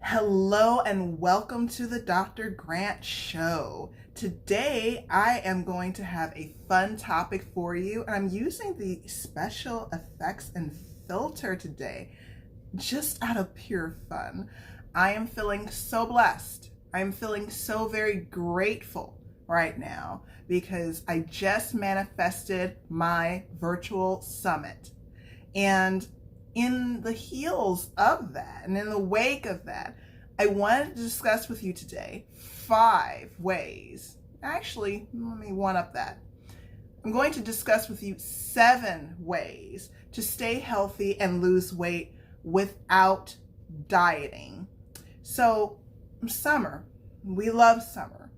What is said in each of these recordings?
Hello and welcome to the Dr. Grant Show. Today I am going to have a fun topic for you, and I'm using the special effects and filter today just out of pure fun. I am feeling so blessed. I am feeling so very grateful right now because I just manifested my virtual summit. And in the heels of that and in the wake of that, I wanted to discuss with you today 5 ways. Actually, let me one up that. I'm going to discuss with you 7 ways to stay healthy and lose weight without dieting. So, summer, we love summer,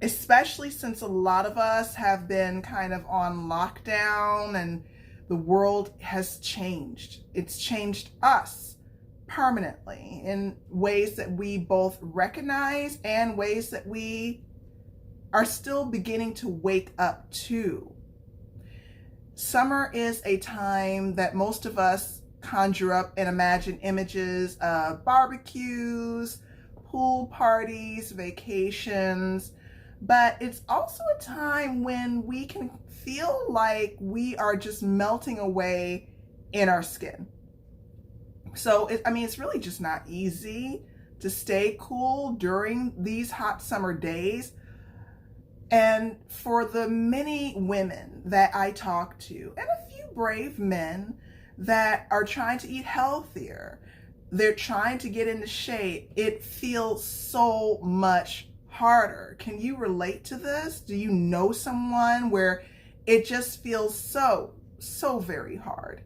especially since a lot of us have been kind of on lockdown and the world has changed. It's changed us permanently in ways that we both recognize and ways that we are still beginning to wake up to. Summer is a time that most of us conjure up and imagine images of barbecues, pool parties, vacations, but it's also a time when we can feel like we are just melting away in our skin. So, it's really just not easy to stay cool during these hot summer days. And for the many women that I talk to, and a few brave men that are trying to eat healthier, they're trying to get into shape, it feels so much harder. Can you relate to this? Do you know someone where it just feels so very hard?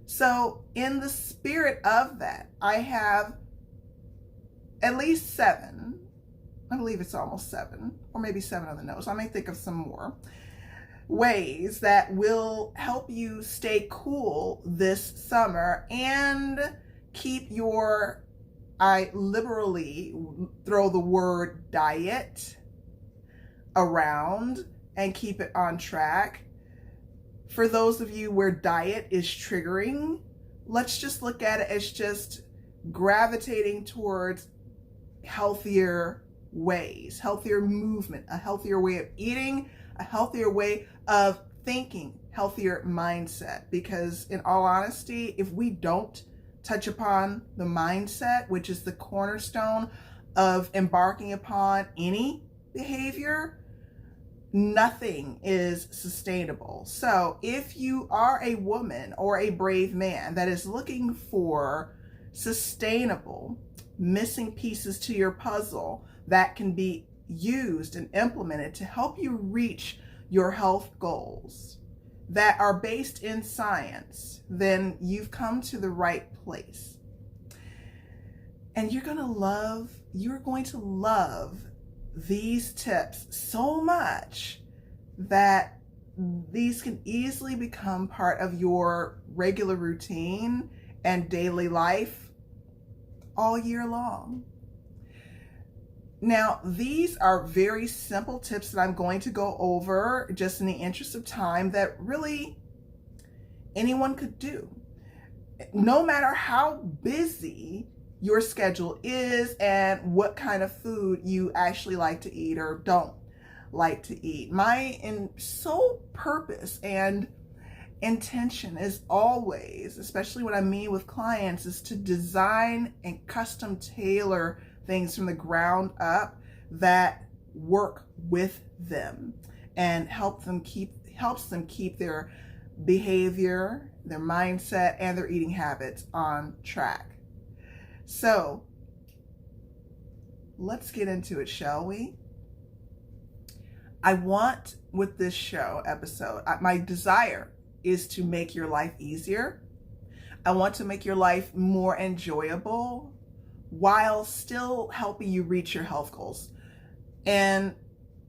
So in the spirit of that, I have at least 7, I believe it's almost 7, or maybe 7 on the nose. I may think of some more ways that will help you stay cool this summer and keep your, I liberally throw the word diet around and keep it on track. For those of you where diet is triggering, let's just look at it as just gravitating towards healthier ways, healthier movement, a healthier way of eating, a healthier way of thinking, healthier mindset. Because in all honesty, if we don't touch upon the mindset, which is the cornerstone of embarking upon any behavior, nothing is sustainable. So if you are a woman or a brave man that is looking for sustainable missing pieces to your puzzle that can be used and implemented to help you reach your health goals that are based in science, then you've come to the right place. And you're going to love these tips so much that these can easily become part of your regular routine and daily life all year long. Now, these are very simple tips that I'm going to go over just in the interest of time that really anyone could do. No matter how busy your schedule is and what kind of food you actually like to eat or don't like to eat. My sole purpose and intention is always, especially when I meet with clients, is to design and custom tailor things from the ground up that work with them and helps them keep their behavior, their mindset, and their eating habits on track. So let's get into it, shall we? I want, with this show episode, my desire is to make your life easier. I want to make your life more enjoyable while still helping you reach your health goals. And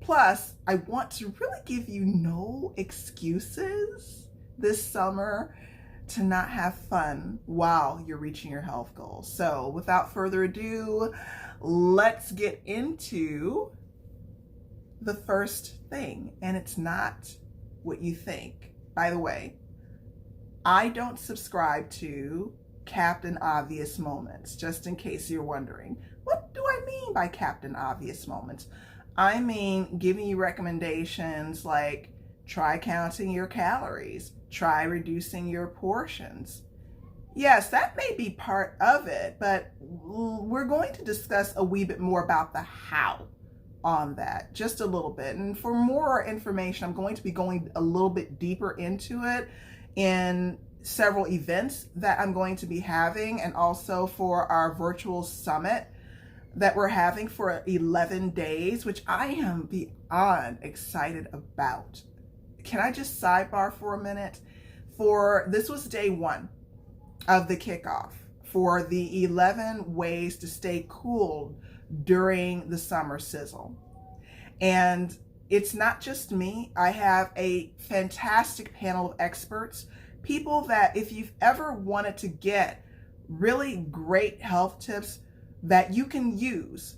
plus, I want to really give you no excuses this summer to not have fun while you're reaching your health goals. So without further ado, let's get into the first thing. And it's not what you think. By the way, I don't subscribe to Captain Obvious moments, just in case you're wondering. What do I mean by Captain Obvious moments? I mean giving you recommendations like try counting your calories, try reducing your portions. Yes, that may be part of it, but we're going to discuss a wee bit more about the how on that, just a little bit. And for more information, I'm going to be going a little bit deeper into it in several events that I'm going to be having, and also for our virtual summit that we're having for 11 days, which I am beyond excited about. Can I just sidebar for a minute? This was day 1 of the kickoff for the 11 ways to stay cool during the summer sizzle. And it's not just me. I have a fantastic panel of experts, people that if you've ever wanted to get really great health tips that you can use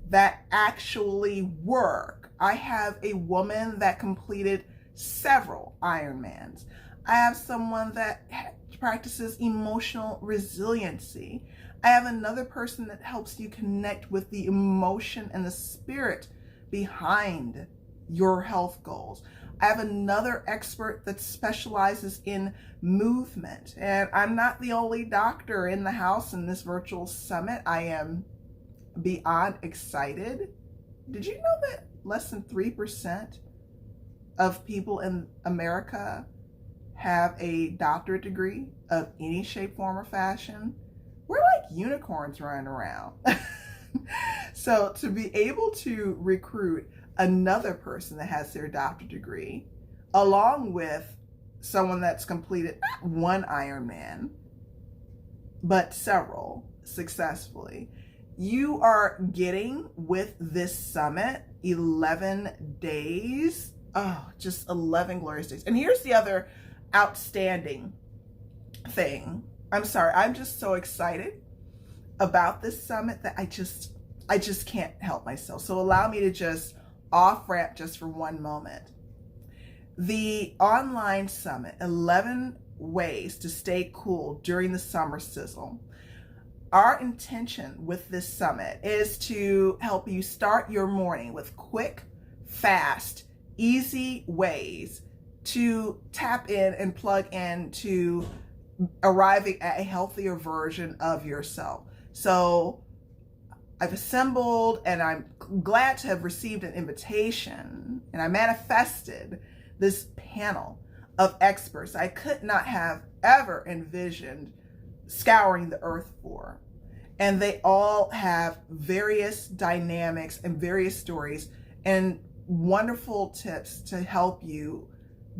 that actually work. I have a woman that completed several Ironmans. I have someone that practices emotional resiliency. I have another person that helps you connect with the emotion and the spirit behind your health goals. I have another expert that specializes in movement. And I'm not the only doctor in the house in this virtual summit. I am beyond excited. Did you know that less than 3% of people in America have a doctorate degree of any shape, form, or fashion? We're like unicorns running around. So to be able to recruit another person that has their doctorate degree, along with someone that's completed not one Ironman, but several successfully, you are getting with this summit 11 days. Oh, just 11 glorious days. And here's the other outstanding thing. I'm sorry, I'm just so excited about this summit that I just can't help myself. So allow me to just off ramp just for one moment. The online summit, 11 ways to stay cool during the summer sizzle. Our intention with this summit is to help you start your morning with quick, fast, easy ways to tap in and plug into arriving at a healthier version of yourself. So I've assembled, and I'm glad to have received an invitation, and I manifested this panel of experts I could not have ever envisioned scouring the earth for. And they all have various dynamics and various stories and wonderful tips to help you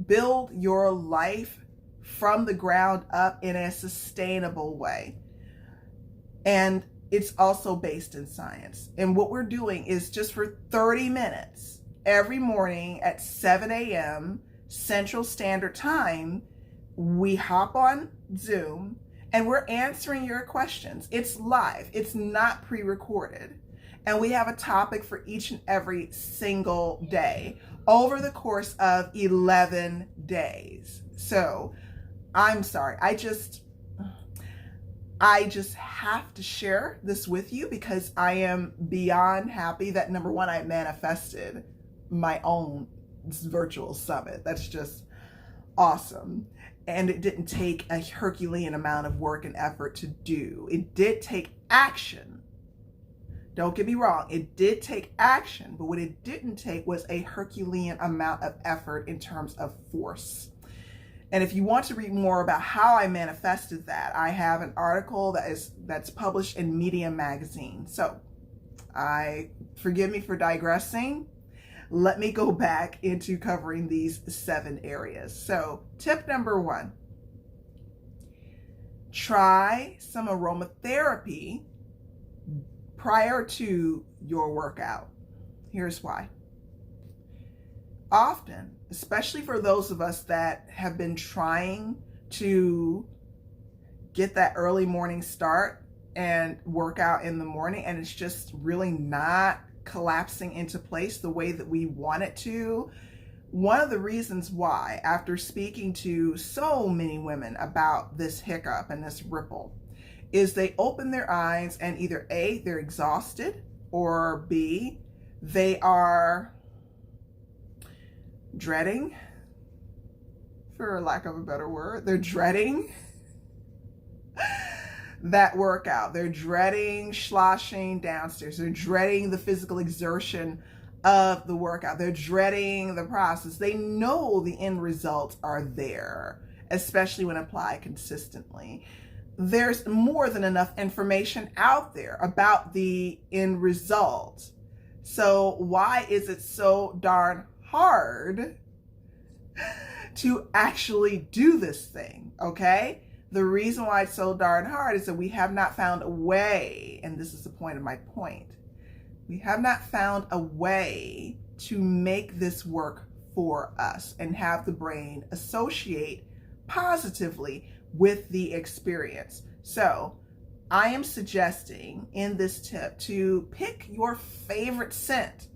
build your life from the ground up in a sustainable way. And it's also based in science. And what we're doing is just for 30 minutes every morning at 7 a.m. Central Standard Time, we hop on Zoom and we're answering your questions. It's live, it's not pre-recorded. And we have a topic for each and every single day over the course of 11 days. So I'm sorry, I just have to share this with you because I am beyond happy that, number one, I manifested my own virtual summit. That's just awesome. And it didn't take a Herculean amount of work and effort to do. It did take action. Don't get me wrong, it did take action, but what it didn't take was a Herculean amount of effort in terms of force. And if you want to read more about how I manifested that, I have an article that's published in Medium magazine. So forgive me for digressing. Let me go back into covering these 7 areas. So tip number 1, try some aromatherapy prior to your workout. Here's why. Often, especially for those of us that have been trying to get that early morning start and work out in the morning, and it's just really not collapsing into place the way that we want it to, one of the reasons why, after speaking to so many women about this hiccup and this ripple, is they open their eyes and either A, they're exhausted, or B, they are dreading, for lack of a better word, they're dreading that workout. They're dreading sloshing downstairs. They're dreading the physical exertion of the workout. They're dreading the process. They know the end results are there, especially when applied consistently. There's more than enough information out there about the end result. So why is it so darn hard to actually do this thing? Okay? The reason why it's so darn hard is that we have not found a way, and this is the point of my point. We have not found a way to make this work for us and have the brain associate positively with the experience. So I am suggesting in this tip to pick your favorite scent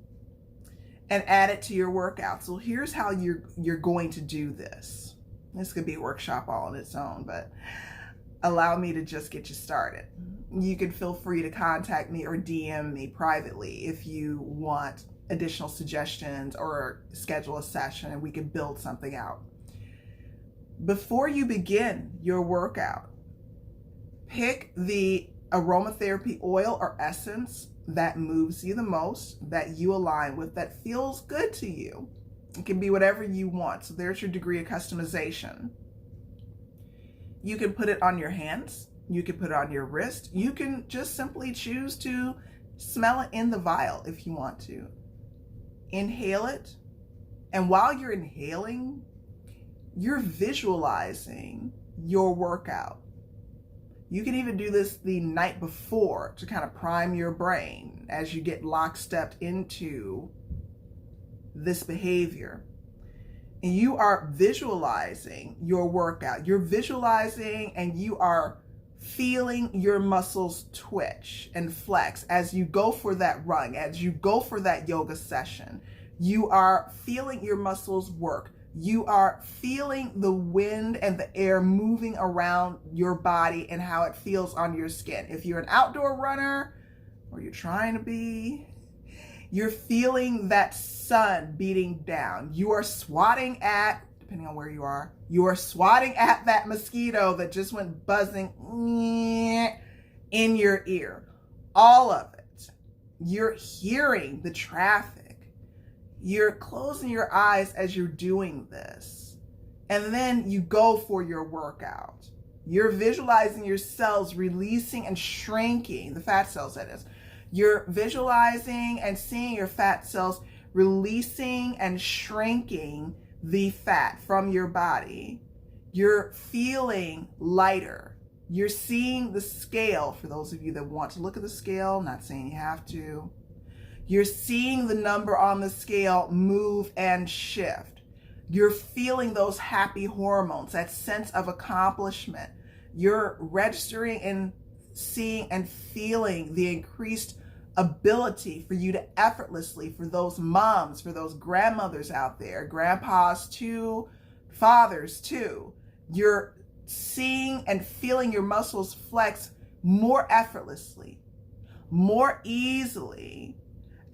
and add it to your workout. So here's how you're going to do this. This could be a workshop all on its own, but allow me to just get you started. You can feel free to contact me or DM me privately if you want additional suggestions or schedule a session and we can build something out. Before you begin your workout, pick the aromatherapy oil or essence that moves you the most, that you align with, that feels good to you. It can be whatever you want. So there's your degree of customization. You can put it on your hands. You can put it on your wrist. You can just simply choose to smell it in the vial if you want to. Inhale it. And while you're inhaling, you're visualizing your workout. You can even do this the night before to kind of prime your brain as you get lockstep into this behavior. And you are visualizing your workout. You're visualizing and you are feeling your muscles twitch and flex as you go for that run, as you go for that yoga session. You are feeling your muscles work. You are feeling the wind and the air moving around your body and how it feels on your skin. If you're an outdoor runner, or you're trying to be, you're feeling that sun beating down. You are swatting at, depending on where you are swatting at that mosquito that just went buzzing in your ear. All of it. You're hearing the traffic. You're closing your eyes as you're doing this. And then you go for your workout. You're visualizing your cells releasing and shrinking, the fat cells that is. You're visualizing and seeing your fat cells releasing and shrinking the fat from your body. You're feeling lighter. You're seeing the scale, for those of you that want to look at the scale, not saying you have to. You're seeing the number on the scale move and shift. You're feeling those happy hormones, that sense of accomplishment. You're registering and seeing and feeling the increased ability for you to effortlessly, for those moms, for those grandmothers out there, grandpas too, fathers too. You're seeing and feeling your muscles flex more effortlessly, more easily,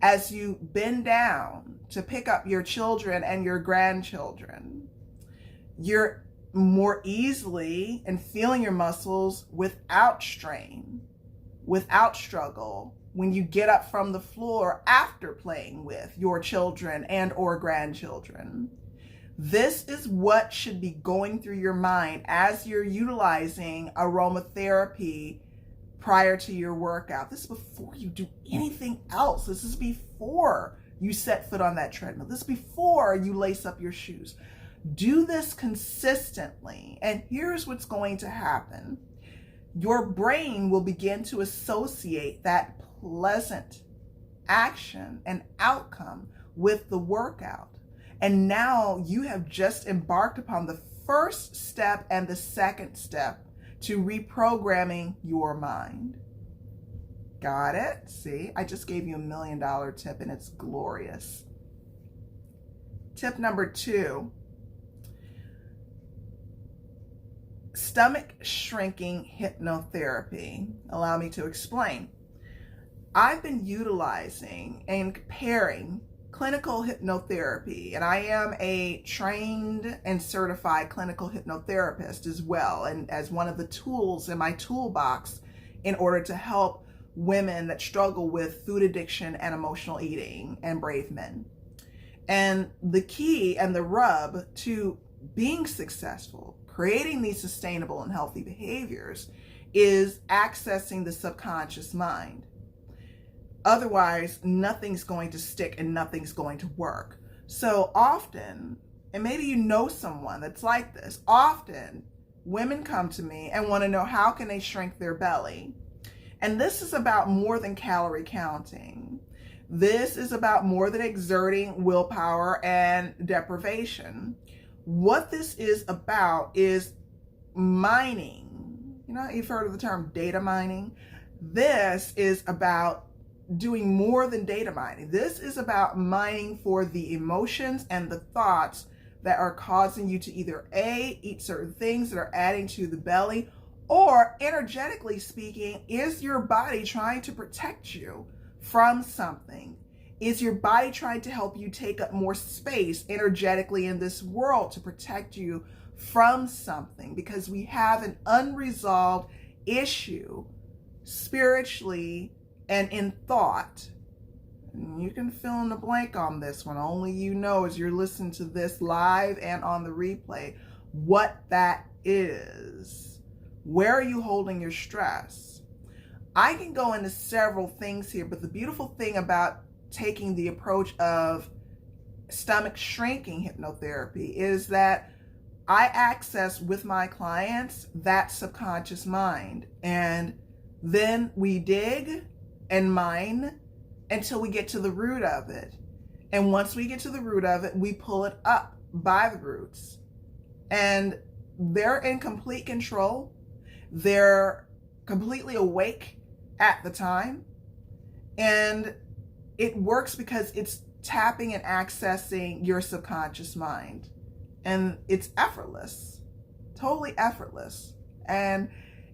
as you bend down to pick up your children and your grandchildren. You're more easily and feeling your muscles without strain, without struggle, when you get up from the floor after playing with your children and or grandchildren. This is what should be going through your mind as you're utilizing aromatherapy prior to your workout. This is before you do anything else. This is before you set foot on that treadmill. This is before you lace up your shoes. Do this consistently, and here's what's going to happen. Your brain will begin to associate that pleasant action and outcome with the workout. And now you have just embarked upon the first step and the second step to reprogramming your mind. Got it? See, I just gave you $1 million tip and it's glorious. Tip number 2, stomach shrinking hypnotherapy. Allow me to explain. I've been utilizing and comparing clinical hypnotherapy, and I am a trained and certified clinical hypnotherapist as well, and as one of the tools in my toolbox in order to help women that struggle with food addiction and emotional eating and brave men. And the key and the rub to being successful, creating these sustainable and healthy behaviors, is accessing the subconscious mind. Otherwise, nothing's going to stick and nothing's going to work. So often, and maybe you know someone that's like this, often women come to me and want to know how can they shrink their belly. And this is about more than calorie counting. This is about more than exerting willpower and deprivation. What this is about is mining. You know, you've heard of the term data mining. This is about doing more than data mining. This is about mining for the emotions and the thoughts that are causing you to either A, eat certain things that are adding to the belly, or energetically speaking, is your body trying to protect you from something? Is your body trying to help you take up more space energetically in this world to protect you from something? Because we have an unresolved issue spiritually and in thought. And you can fill in the blank on this one. Only you know, as you're listening to this live and on the replay, what that is. Where are you holding your stress? I can go into several things here, but the beautiful thing about taking the approach of stomach shrinking hypnotherapy is that I access with my clients that subconscious mind, and then we dig and mine until we get to the root of it. And once we get to the root of it, we pull it up by the roots. And they're in complete control. They're completely awake at the time. And it works because it's tapping and accessing your subconscious mind. And it's effortless, totally effortless. And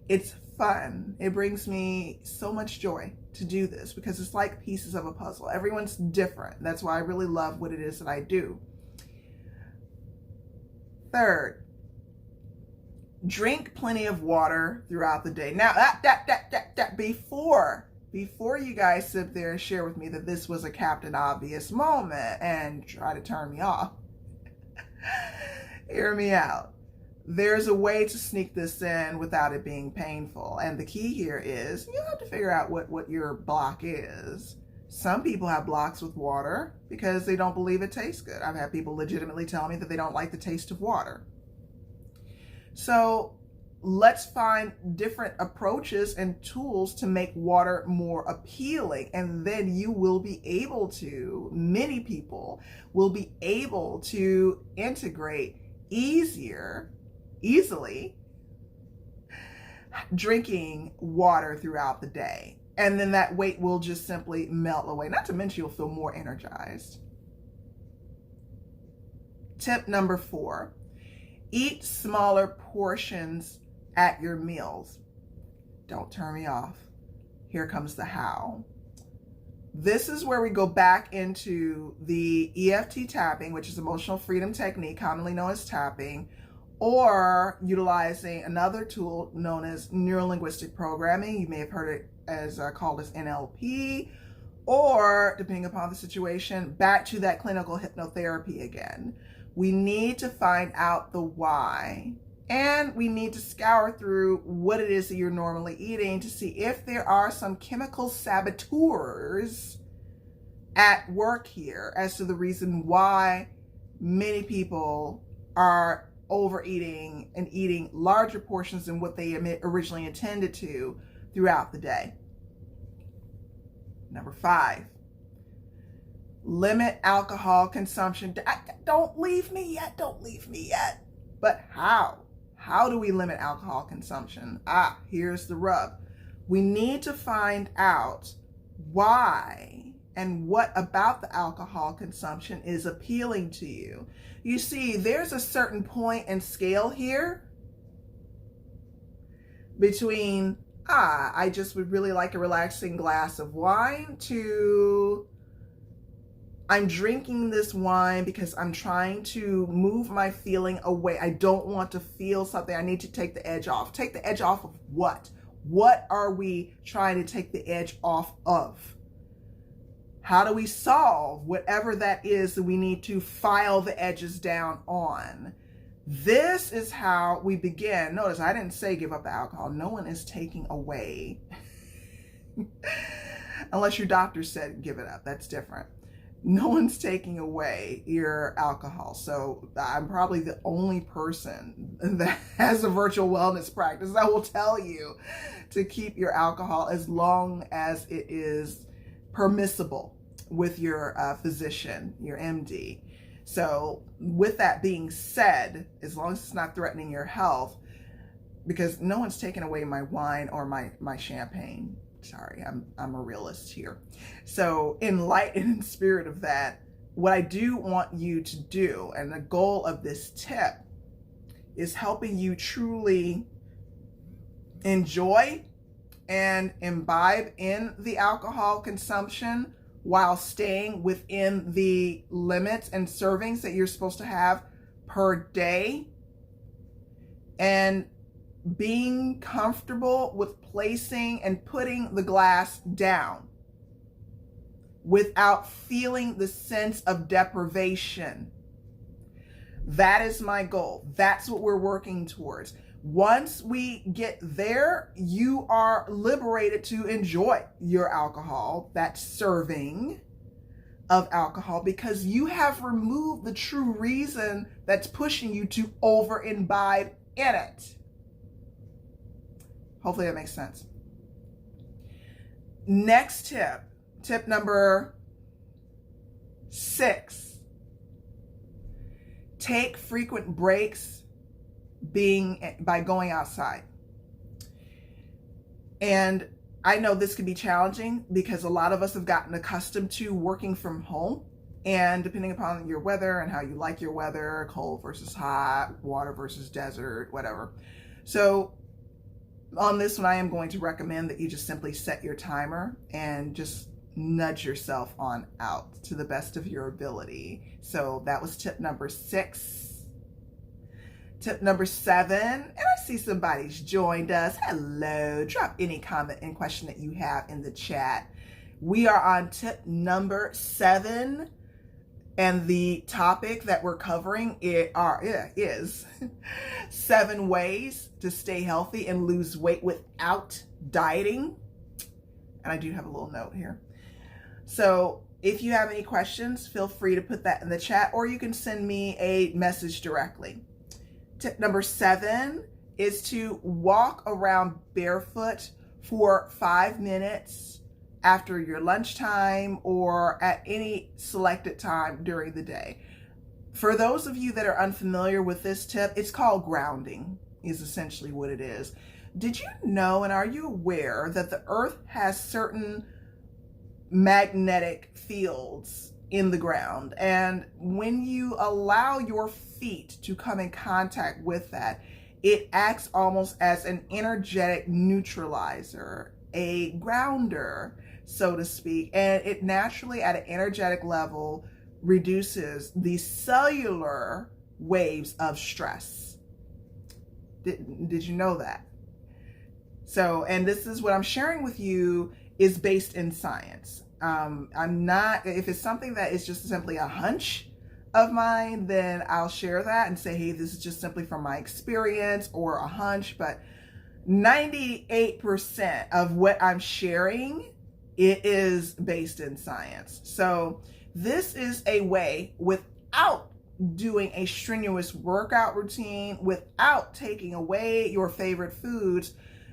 it's fun. It brings me so much joy to do this because it's like pieces of a puzzle. Everyone's different. That's why I really love what it is that I do. Third, drink plenty of water throughout the day. Now, before you guys sit there and share with me that this was a Captain Obvious moment and try to turn me off, hear me out. There's a way to sneak this in without it being painful. And the key here is you have to figure out what your block is. Some people have blocks with water because they don't believe it tastes good. I've had people legitimately tell me that they don't like the taste of water. So let's find different approaches and tools to make water more appealing. And then you will be able to, many people will be able to integrate easily drinking water throughout the day. And then that weight will just simply melt away. Not to mention you'll feel more energized. Tip number 4, eat smaller portions at your meals. Don't turn me off. Here comes the how. This is where we go back into the EFT tapping, which is emotional freedom technique, commonly known as tapping, or utilizing another tool known as neurolinguistic programming. You may have heard it as called as NLP, or depending upon the situation, back to that clinical hypnotherapy again. We need to find out the why, and we need to scour through what it is that you're normally eating to see if there are some chemical saboteurs at work here as to the reason why many people are overeating and eating larger portions than what they originally intended to throughout the day. Number 5, limit alcohol consumption. Don't leave me yet. Don't leave me yet. But how? How do we limit alcohol consumption? Here's the rub. We need to find out why and what about the alcohol consumption is appealing to you. You see, there's a certain point and scale here between, I just would really like a relaxing glass of wine, to I'm drinking this wine because I'm trying to move my feeling away. I don't want to feel something. I need to take the edge off. Take the edge off of what? What are we trying to take the edge off of? How do we solve whatever that is that we need to file the edges down on? This is how we begin. Notice I didn't say give up the alcohol. No one is taking away. Unless your doctor said give it up. That's different. No one's taking away your alcohol. So I'm probably the only person that has a virtual wellness practice that will tell you to keep your alcohol as long as it is permissible with your physician, your MD. So with that being said, as long as it's not threatening your health, because no one's taking away my wine or my champagne. Sorry, I'm a realist here. So in light and in spirit of that, what I do want you to do, and the goal of this tip, is helping you truly enjoy and imbibe in the alcohol consumption while staying within the limits and servings that you're supposed to have per day, and being comfortable with placing and putting the glass down without feeling the sense of deprivation. That is my goal. That's what we're working towards. Once we get there, you are liberated to enjoy your alcohol, that serving of alcohol, because you have removed the true reason that's pushing you to over imbibe in it. Hopefully that makes sense. Next tip, tip number 6. Take frequent breaks by going outside. And I know this can be challenging because a lot of us have gotten accustomed to working from home, and depending upon your weather and how you like your weather, cold versus hot, water versus desert, whatever. So on this one, I am going to recommend that you just simply set your timer and just nudge yourself on out to the best of your ability. So that was tip number 6. Tip number 7, and I see somebody's joined us. Hello. Drop any comment and question that you have in the chat. We are on tip number 7. And the topic that we're covering is 7 ways to stay healthy and lose weight without dieting. And I do have a little note here. So if you have any questions, feel free to put that in the chat, or you can send me a message directly. Tip number 7 is to walk around barefoot for 5 minutes after your lunchtime or at any selected time during the day. For those of you that are unfamiliar with this tip, it's called grounding, is essentially what it is. Did you know, and are you aware, that the earth has certain magnetic fields in the ground? And when you allow your feet to come in contact with that, it acts almost as an energetic neutralizer, a grounder, so to speak, and it naturally at an energetic level reduces the cellular waves of stress. Did you know that? So, and this is what I'm sharing with you is based in science. I'm not, if it's something that is just simply a hunch of mine, then I'll share that and say, hey, this is just simply from my experience or a hunch, but 98% of what I'm sharing, it is based in science. So this is a way, without doing a strenuous workout routine, without taking away your favorite foods.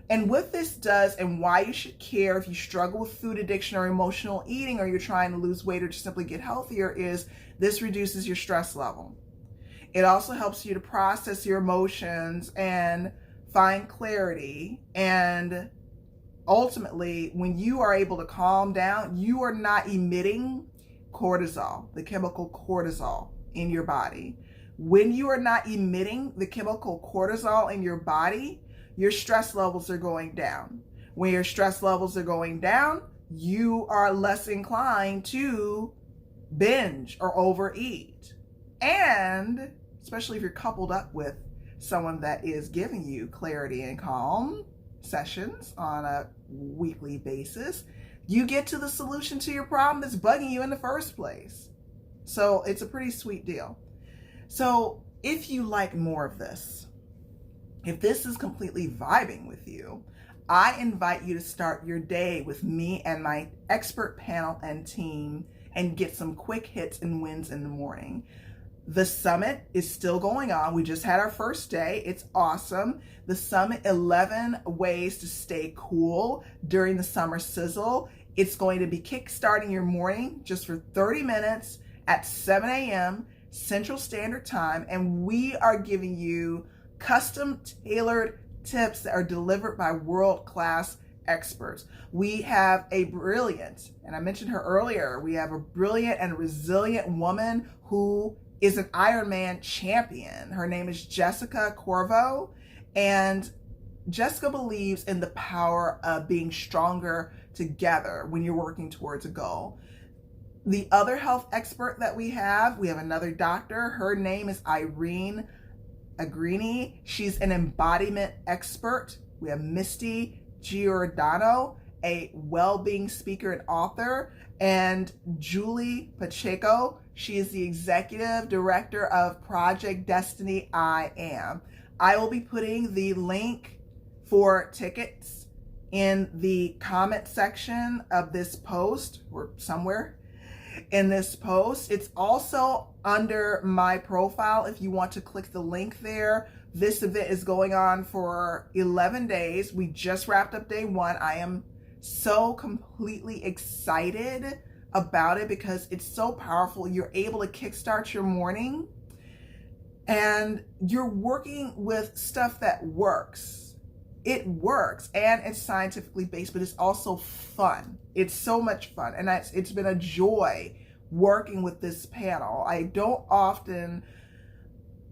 And what this does, and why you should care if you struggle with food addiction or emotional eating, or you're trying to lose weight or just simply get healthier, is this reduces your stress level. It also helps you to process your emotions and find clarity, and ultimately, when you are able to calm down, you are not emitting cortisol, the chemical cortisol in your body. When you are not emitting the chemical cortisol in your body, your stress levels are going down. When your stress levels are going down, you are less inclined to binge or overeat. And especially if you're coupled up with someone that is giving you clarity and calm sessions on a weekly basis, you get to the solution to your problem that's bugging you in the first place. So it's a pretty sweet deal. So if you like more of this, if this is completely vibing with you, I invite you to start your day with me and my expert panel and team and get some quick hits and wins in the morning. The summit is still going on. We just had our first day. It's awesome. The summit, 11 ways to stay cool during the summer sizzle. It's going to be kickstarting your morning just for 30 minutes at 7 a.m. Central Standard Time. And we are giving you custom tailored tips that are delivered by world-class experts. We have a brilliant, and I mentioned her earlier, we have a brilliant and resilient woman who is an Ironman champion. Her name is Jessica Corvo, and Jessica believes in the power of being stronger together when you're working towards a goal. The other health expert that we have another doctor. Her name is Irene Agrini. She's an embodiment expert. We have Misty Giordano, a well-being speaker and author, and Julie Pacheco. She is the executive director of Project Destiny I Am. I will be putting the link for tickets in the comment section of this post or somewhere in this post. It's also under my profile if you want to click the link there. This event is going on for 11 days. We just wrapped up day 1. I am so completely excited about it because it's so powerful. You're able to kickstart your morning and you're working with stuff that works. It works and it's scientifically based, but it's also fun. It's so much fun. And it's been a joy working with this panel. I don't often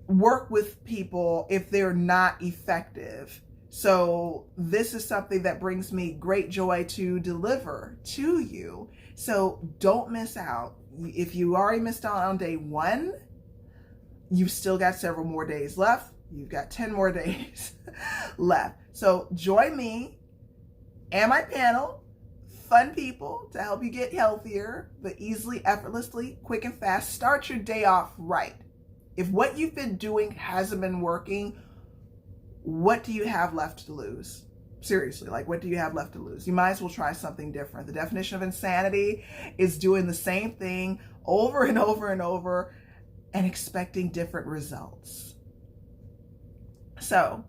work with people if they're not effective. So this is something that brings me great joy to deliver to you. So don't miss out. If you already missed out on day 1, you've still got several more days left. You've got 10 more days left. So join me and my panel, fun people to help you get healthier, but easily, effortlessly, quick and fast. Start your day off right. If what you've been doing hasn't been working, what do you have left to lose? Seriously, like what do you have left to lose? You might as well try something different. The definition of insanity is doing the same thing over and over and over and expecting different results. So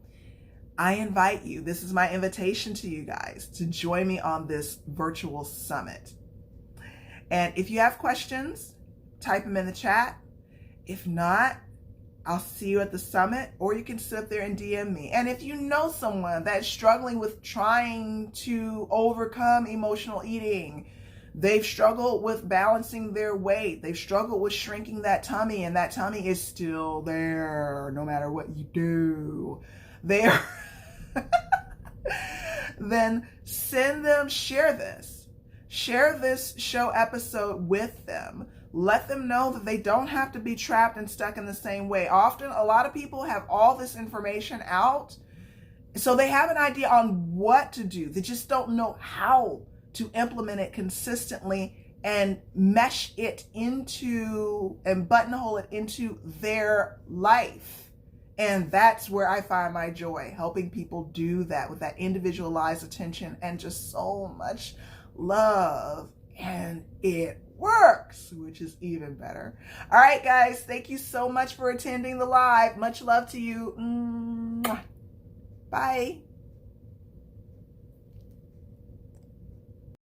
I invite you, this is my invitation to you guys, to join me on this virtual summit. And if you have questions, type them in the chat. If not, I'll see you at the summit, or you can sit there and DM me. And if you know someone that's struggling with trying to overcome emotional eating, they've struggled with balancing their weight, they've struggled with shrinking that tummy, and that tummy is still there no matter what you do. There. Then send them, share this show episode with them. Let them know that they don't have to be trapped and stuck in the same way. Often, a lot of people have all this information out, so they have an idea on what to do. They just don't know how to implement it consistently and mesh it into and buttonhole it into their life. And that's where I find my joy, helping people do that with that individualized attention and just so much love. And it works, which is even better. All right, guys, thank you so much for attending the live. Much love to you. Bye.